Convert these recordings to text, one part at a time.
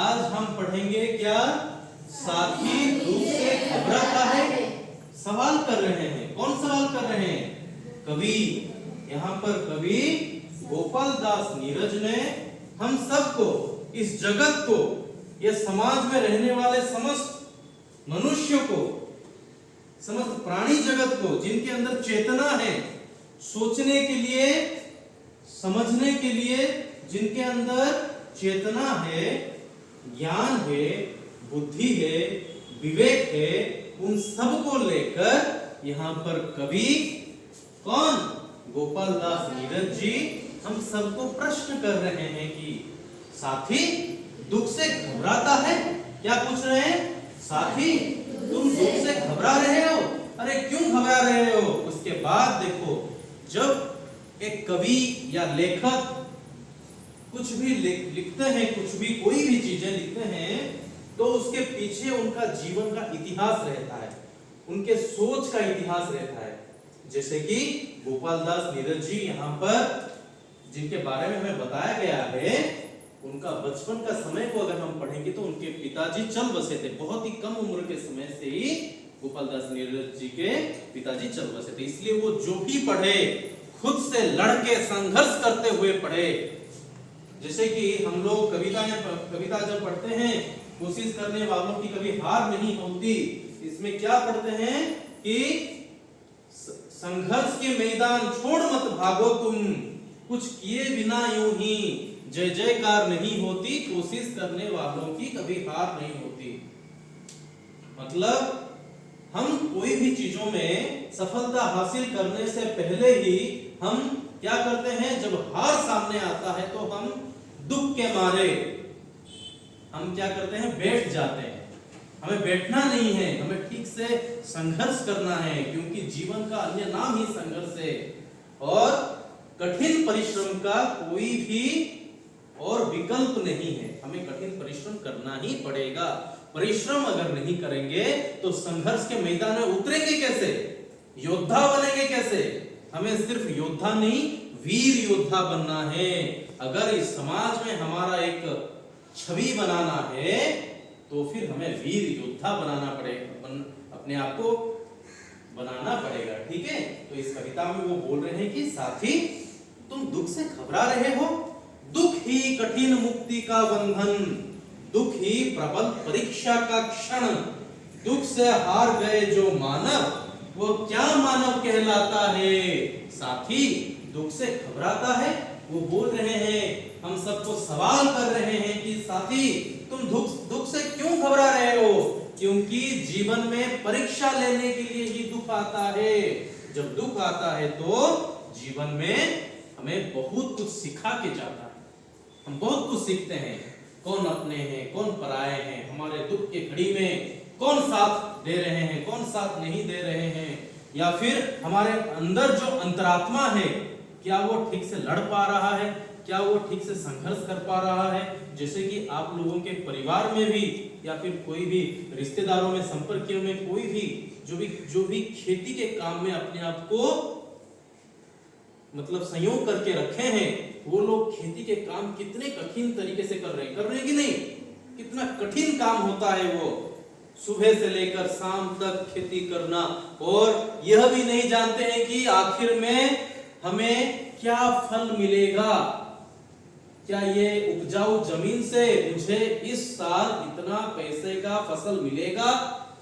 आज हम पढ़ेंगे क्या? साथी दुख से घबराता है। सवाल कर रहे हैं। कौन सवाल कर रहे हैं? कवि। यहाँ पर कवि गोपाल दास नीरज ने हम सबको, इस जगत को, ये समाज में रहने वाले समस्त मनुष्य को, समस्त प्राणी जगत को, जिनके अंदर चेतना है, सोचने के लिए, समझने के लिए, जिनके अंदर चेतना है, ज्ञान है, बुद्धि है, विवेक है, उन सब को लेकर यहाँ पर कवि कौन? गोपाल दास नीरज जी हम सबको प्रश्न कर रहे हैं कि साथी दुख से घबराता है। क्या पूछ रहे हैं? साथी तुम दुख से घबरा रहे हो? अरे क्यों घबरा रहे हो? उसके बाद देखो, जब एक कवि या लेखक कुछ भी लिखते हैं, कुछ भी कोई भी चीजें लिखते हैं, तो उसके पीछे उनका जीवन का इतिहास रहता है, उनके सोच का इतिहास रहता है। जैसे कि गोपाल दास नीरज जी यहाँ पर जिनके बारे में हमें बताया गया है, उनका बचपन का समय को अगर हम पढ़ेंगे तो उनके पिताजी चल बसे थे। बहुत ही कम उम्र के समय से ही गोपाल दास नीरज जी के पिताजी चल बसे थे। इसलिए वो जो भी पढ़े, खुद से लड़के संघर्ष करते हुए पढ़े। जैसे कि हम लोग कविता जब पढ़ते हैं, कोशिश करने वालों की कभी हार नहीं होती। इसमें क्या पढ़ते हैं कि संघर्ष के मैदान छोड़ मत भागो तुम, कुछ किए बिना यूं ही जय जयकार नहीं होती, कोशिश करने वालों की कभी हार नहीं होती। मतलब हम कोई भी चीजों में सफलता हासिल करने से पहले ही हम क्या करते हैं? जब हार सामने आता है तो हम दुख के मारे हम क्या करते हैं? बैठ जाते हैं। हमें बैठना नहीं है, हमें ठीक से संघर्ष करना है, क्योंकि जीवन का अन्य नाम ही संघर्ष है। और कठिन परिश्रम का कोई भी और विकल्प नहीं है। हमें कठिन परिश्रम करना ही पड़ेगा। परिश्रम अगर नहीं करेंगे तो संघर्ष के मैदान में उतरेंगे कैसे? योद्धा बनेंगे कैसे? हमें सिर्फ योद्धा नहीं, वीर योद्धा बनना है। अगर इस समाज में हमारा एक छवि बनाना है तो फिर हमें वीर योद्धा बनाना पड़ेगा, अपने आप को बनाना पड़ेगा। ठीक है? तो इस कविता में वो बोल रहे हैं कि साथी तुम दुख से घबरा रहे हो। दुख ही कठिन मुक्ति का बंधन, दुख ही प्रबल परीक्षा का क्षण। दुख से हार गए जो मानव, वो क्या मानव कहलाता है? साथी दुख से घबराता है। वो बोल रहे हैं, हम सबको सवाल कर रहे हैं कि साथी तुम दुख से क्यों घबरा रहे हो? क्योंकि जीवन में परीक्षा लेने के लिए ही दुख आता है। जब दुख आता है तो जीवन में हमें बहुत कुछ सिखा के जाता है। हम बहुत कुछ सीखते हैं, कौन अपने हैं, कौन पराये हैं, हमारे दुख के घड़ी में कौन साथ दे रहे हैं, कौन साथ नहीं दे रहे हैं, या फिर हमारे अंदर जो अंतरात्मा है, क्या वो ठीक से लड़ पा रहा है, क्या वो ठीक से संघर्ष कर पा रहा है। जैसे कि आप लोगों के परिवार में भी या फिर कोई भी रिश्तेदारों में, संपर्कियों में कोई भी जो भी खेती के काम में अपने आप को मतलब संयोग करके रखे हैं, वो लोग खेती के काम कितने कठिन तरीके से कर रहे हैं कि नहीं? कितना कठिन काम होता है वो, सुबह से लेकर शाम तक खेती करना, और यह भी नहीं जानते हैं कि आखिर में हमें क्या फल मिलेगा। क्या ये उपजाऊ जमीन से मुझे इस साल इतना पैसे का फसल मिलेगा?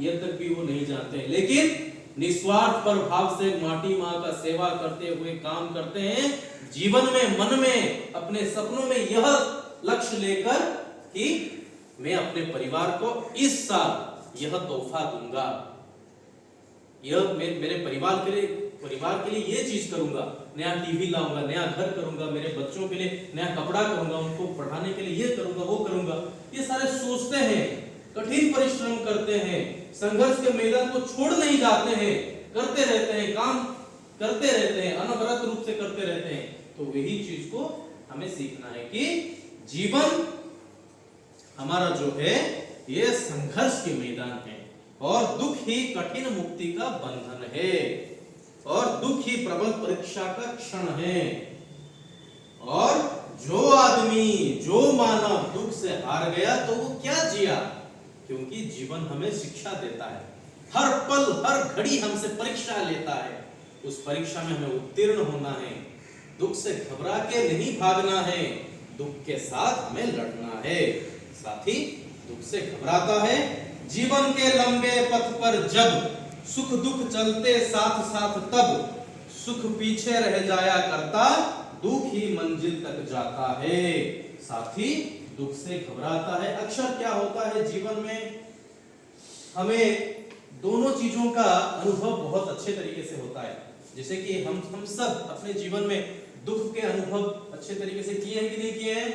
यह तक भी वो नहीं जानते हैं। लेकिन निस्वार्थ पर भाव से माटी माँ का सेवा करते हुए काम करते हैं, जीवन में, मन में, अपने सपनों में यह लक्ष्य लेकर कि मैं अपने परिवार को इस साल यह तोहफा दूंगा, यह मेरे परिवार के लिए ये चीज करूंगा, नया टीवी लाऊंगा, नया घर करूंगा, मेरे बच्चों के लिए नया कपड़ा करूंगा, उनको पढ़ाने के लिए ये करूंगा, वो करूंगा। ये सारे सोचते हैं, कठिन परिश्रम करते हैं, संघर्ष के मैदान को छोड़ नहीं जाते हैं, करते रहते हैं, काम करते रहते हैं, अनवरत रूप से करते रहते हैं। तो वही चीज को हमें सीखना है कि जीवन हमारा जो है ये संघर्ष के मैदान है, और दुख ही कठिन मुक्ति का बंधन है, और दुख ही प्रबल परीक्षा का क्षण है। और जो आदमी, जो मानव दुख से हार गया तो वो क्या जिया? क्योंकि जीवन हमें शिक्षा देता है, हर पल हर घड़ी हमसे परीक्षा लेता है। उस परीक्षा में हमें उत्तीर्ण होना है, दुख से घबरा के नहीं भागना है, दुख के साथ हमें लड़ना है। साथी, दुख से घबराता है जीवन के लंबे पथ पर जब, सुख दुख चलते साथ साथ तब, सुख पीछे रह जाया करता, दुख ही मंजिल तक जाता है। साथी, दुख से घबराता है। अक्सर क्या होता है जीवन में, हमें दोनों चीजों का अनुभव बहुत अच्छे तरीके से होता है। जैसे कि हम सब अपने जीवन में दुख के अनुभव अच्छे तरीके से किए हैं कि नहीं किए हैं?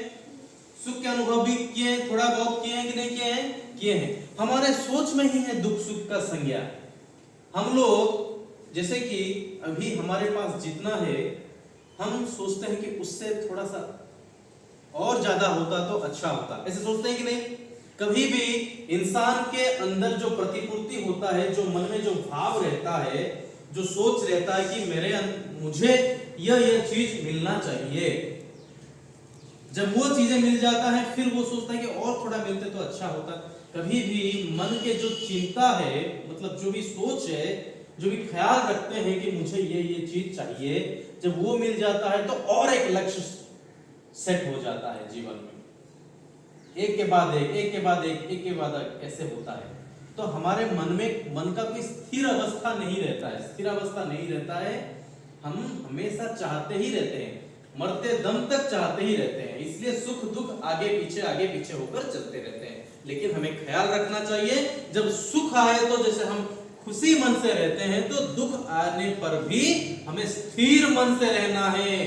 सुख के अनुभव भी किए हैं, थोड़ा बहुत किए हैं कि नहीं किए हैं? किए हैं। हमारे सोच में ही है दुख सुख का संज्ञा। हम लोग जैसे कि अभी हमारे पास जितना है, हम सोचते हैं कि उससे थोड़ा सा और ज्यादा होता तो अच्छा होता, ऐसे सोचते हैं कि नहीं? कभी भी इंसान के अंदर जो प्रतिपूर्ति होता है, जो मन में जो भाव रहता है, जो सोच रहता है कि मुझे यह चीज मिलना चाहिए, जब वो चीजें मिल जाता है फिर वो सोचता है कि और थोड़ा मिलते तो अच्छा होता। कभी भी मन के जो चिंता है, मतलब जो भी सोच है, जो भी ख्याल रखते हैं कि मुझे ये चीज चाहिए, जब वो मिल जाता है तो और एक लक्ष्य सेट हो जाता है जीवन में, एक के बाद एक, एक के बाद एक, एक के बाद एक, ऐसे होता है। तो हमारे मन का कोई स्थिर अवस्था नहीं रहता है, स्थिर अवस्था नहीं रहता है। हम हमेशा चाहते ही रहते हैं, मरते दम तक चाहते ही रहते हैं, इसलिए सुख दुख आगे पीछे होकर चलते रहते हैं। लेकिन हमें ख्याल रखना चाहिए, जब सुख आए तो जैसे हम खुशी मन से रहते हैं, तो दुख आने पर भी हमें स्थिर मन से रहना है।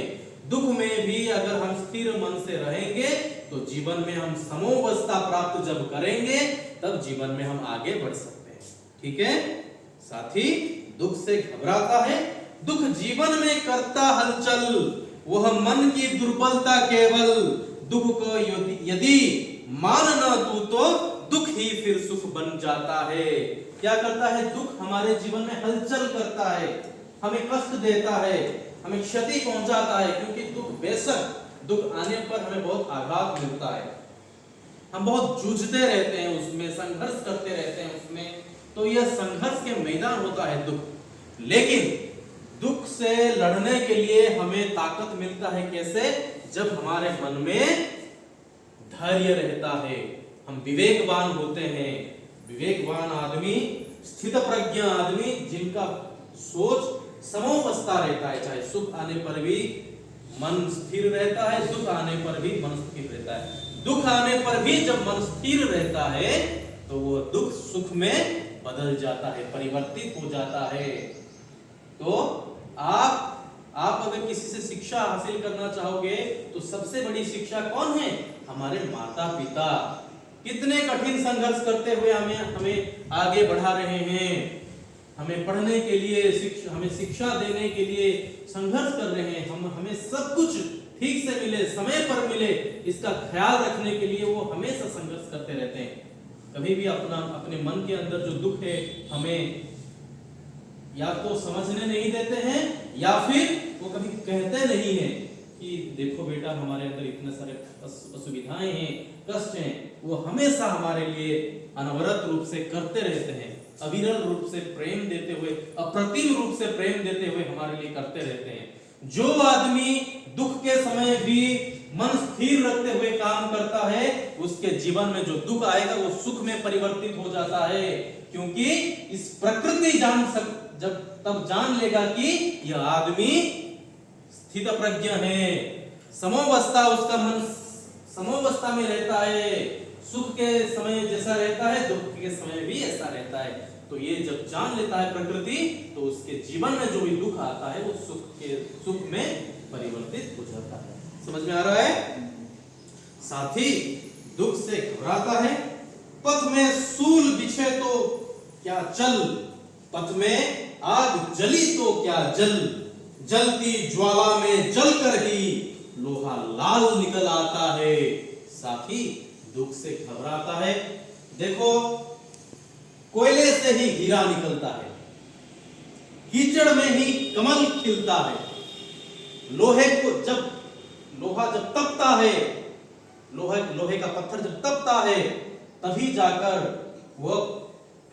दुख में भी अगर हम स्थिर मन से रहेंगे तो जीवन में हम समोवस्था प्राप्त जब करेंगे तब जीवन में हम आगे बढ़ सकते हैं। ठीक है साथी, दुख से घबराता है, दुख जीवन में करता हलचल, वह मन की दुर्बलता केवल, दुख को यदि मान न तू तो दुख ही फिर सुख बन जाता है। क्या करता है? दुख हमारे जीवन में हलचल करता है, हमें कष्ट देता है, हमें क्षति पहुंचाता है। क्योंकि दुख, बेशक दुख आने पर हमें बहुत आघात मिलता है, हम बहुत जूझते रहते हैं उसमें, संघर्ष करते रहते हैं उसमें, तो यह संघर्ष के मैदान होता है दुख। लेकिन दुख से लड़ने के लिए हमें ताकत मिलता है कैसे? जब हमारे मन में धैर्य रहता है, हम विवेकवान होते हैं। विवेकवान आदमी, स्थित प्रज्ञ आदमी, जिनका सोच समोवस्था रहता है, चाहे सुख आने पर भी मन स्थिर रहता है, दुख आने पर भी मन स्थिर रहता है। दुख आने पर भी जब मन स्थिर रहता है तो वो दुख सुख में बदल जाता है, परिवर्तित हो जाता है। तो आप अगर किसी से शिक्षा हासिल करना चाहोगे तो सबसे बड़ी शिक्षा कौन है? हमारे माता पिता। कितने कठिन संघर्ष करते हुए हमें आगे बढ़ा रहे हैं, हमें पढ़ने के लिए, हमें शिक्षा देने के लिए संघर्ष कर रहे हैं। हमें सब कुछ ठीक से मिले, समय पर मिले, इसका ख्याल रखने के लिए वो हमेशा संघर्ष करते रहते हैं। कभी भी अपने मन के अंदर जो दुख है हमें या तो समझने नहीं देते हैं, या फिर वो कभी कहते नहीं है कि देखो बेटा हमारे अंदर इतने सारे असुविधाएं हैं, कष्ट हैं। वो हमेशा हमारे लिए अनवरत रूप से करते रहते हैं, अविरल रूप से प्रेम देते हुए, अप्रतिम रूप से प्रेम देते हुए हमारे लिए करते रहते हैं। जो आदमी दुख के समय भी मन स्थिर रखते हुए काम करता है, उसके जीवन में जो दुख आएगा वो सुख में परिवर्तित हो जाता है। क्योंकि इस प्रकृति जब तब जान लेगा कि यह आदमी स्थित प्रज्ञ है, समोवस्था, उसका मन समोवस्था में रहता है, सुख के समय जैसा रहता है दुख के समय भी ऐसा रहता है। तो ये जब जान लेता है प्रकृति, तो उसके जीवन में जो भी दुख आता है वो सुख में परिवर्तित हो जाता है। समझ में आ रहा है साथी? दुख से घबराता है, पथ में सूल बिछे तो क्या चल, पथ में आग जली तो क्या जल, जलती ज्वाला में जलकर ही लोहा लाल निकल आता है। साथी, दुख से घबराता है। देखो, कोयले से ही हीरा निकलता है, कीचड़ में ही कमल खिलता है। लोहे लोहा जब तपता है, लोहे का पत्थर जब तपता है, तभी जाकर वो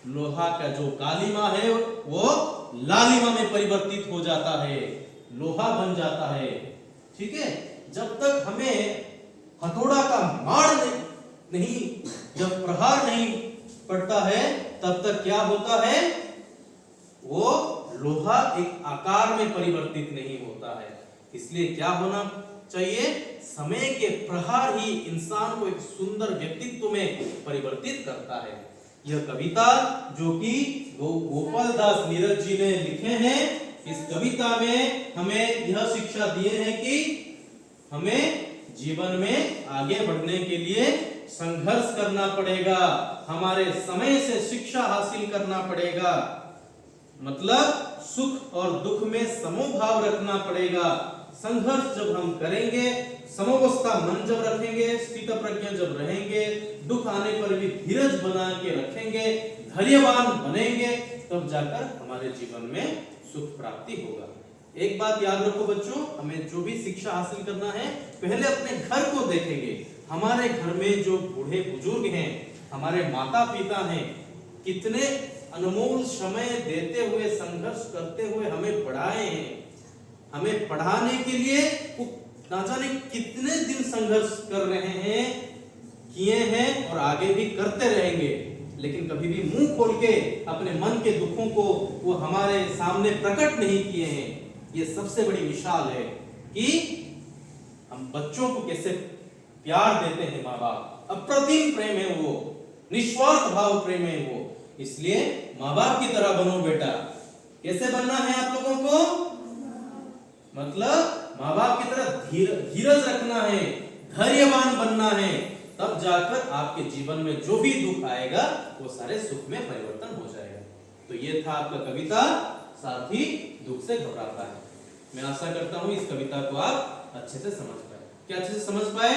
लोहा का जो कालिमा है वो लालिमा में परिवर्तित हो जाता है, लोहा बन जाता है। ठीक है, जब तक हमें हथौड़ा का मार नहीं, जब प्रहार नहीं पड़ता है, तब तक क्या होता है, वो लोहा एक आकार में परिवर्तित नहीं होता है। इसलिए क्या होना चाहिए, समय के प्रहार ही इंसान को एक सुंदर व्यक्तित्व में परिवर्तित करता है। यह कविता जो कि गोपाल दास नीरज जी ने लिखे हैं, इस कविता में हमें यह शिक्षा दिए हैं कि हमें जीवन में आगे बढ़ने के लिए संघर्ष करना पड़ेगा, हमारे समय से शिक्षा हासिल करना पड़ेगा, मतलब सुख और दुख में समभाव रखना पड़ेगा। संघर्ष जब हम करेंगे, समवस्था मन जब रखेंगे, स्थित प्रज्ञ जब रहेंगे, दुख आने पर भी धीरज बना के रखेंगे, धैर्यवान बनेंगे, तब जाकर हमारे जीवन में सुख प्राप्ति होगा। एक बात याद रखो बच्चों, हमें जो भी शिक्षा हासिल करना है, पहले अपने घर को देखेंगे। हमारे घर में जो बूढ़े बुजुर्ग हैं, हमारे माता पिता हैं, कितने अनमोल समय देते हुए, संघर्ष करते हुए हमें पढ़ाए हैं। हमें पढ़ाने के लिए ना जाने कितने दिन संघर्ष कर रहे हैं, किए हैं और आगे भी करते रहेंगे, लेकिन कभी भी मुंह खोल के अपने मन के दुखों को वो हमारे सामने प्रकट नहीं किए हैं। ये सबसे बड़ी मिसाल है कि हम बच्चों को कैसे प्यार देते हैं। माँ बाप अप्रतिम प्रेम है, वो निस्वार्थ भाव प्रेम है वो। इसलिए माँ बाप की तरह बनो बेटा। कैसे बनना है आप लोगों को, मतलब माँ बाप की तरह धीरज रखना है, धैर्यवान बनना है, तब जाकर आपके जीवन में जो भी दुख आएगा वो सारे सुख में परिवर्तन हो जाएगा। तो ये था आपका कविता, साथी दुख से घबराता है। मैं आशा करता हूं इस कविता को आप अच्छे से समझ पाए। क्या अच्छे से समझ पाए?